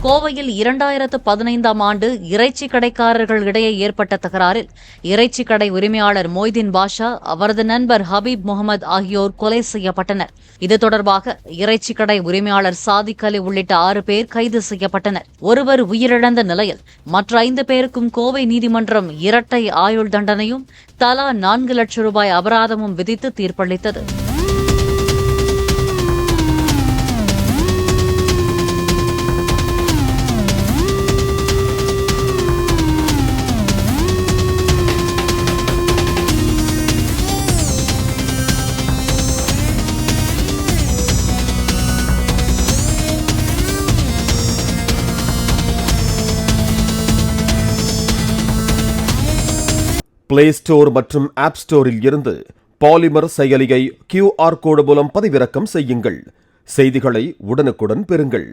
கோவையில் 2015ஆம் ஆண்டு இறைச்சி கடைக்காரர்கள் இடையே ஏற்பட்ட தகராறில் இறைச்சி கடை உரிமையாளர் மொய்தீன் பாஷா, அவரது நண்பர் ஹபீப் முகமது ஆகியோர் கொலை செய்யப்பட்டனர். இது தொடர்பாக இறைச்சி கடை உரிமையாளர் சாதிக் அலி உள்ளிட்ட 6 பேர் கைது செய்யப்பட்டனர். ஒருவர் உயிரிழந்த நிலையில் மற்ற 5 பேருக்கும் கோவை நீதிமன்றம் இரட்டை ஆயுள் தண்டனையும் தலா 4 லட்சம் ரூபாய் அபராதமும் விதித்து தீர்ப்பளித்தது. பிளே ஸ்டோர் மற்றும் ஆப் ஸ்டோரில் இருந்து பாலிமர் செயலியை QR கோடு மூலம் பதிவிறக்கம் செய்யுங்கள். செய்திகளை உடனுக்குடன் பெறுங்கள்.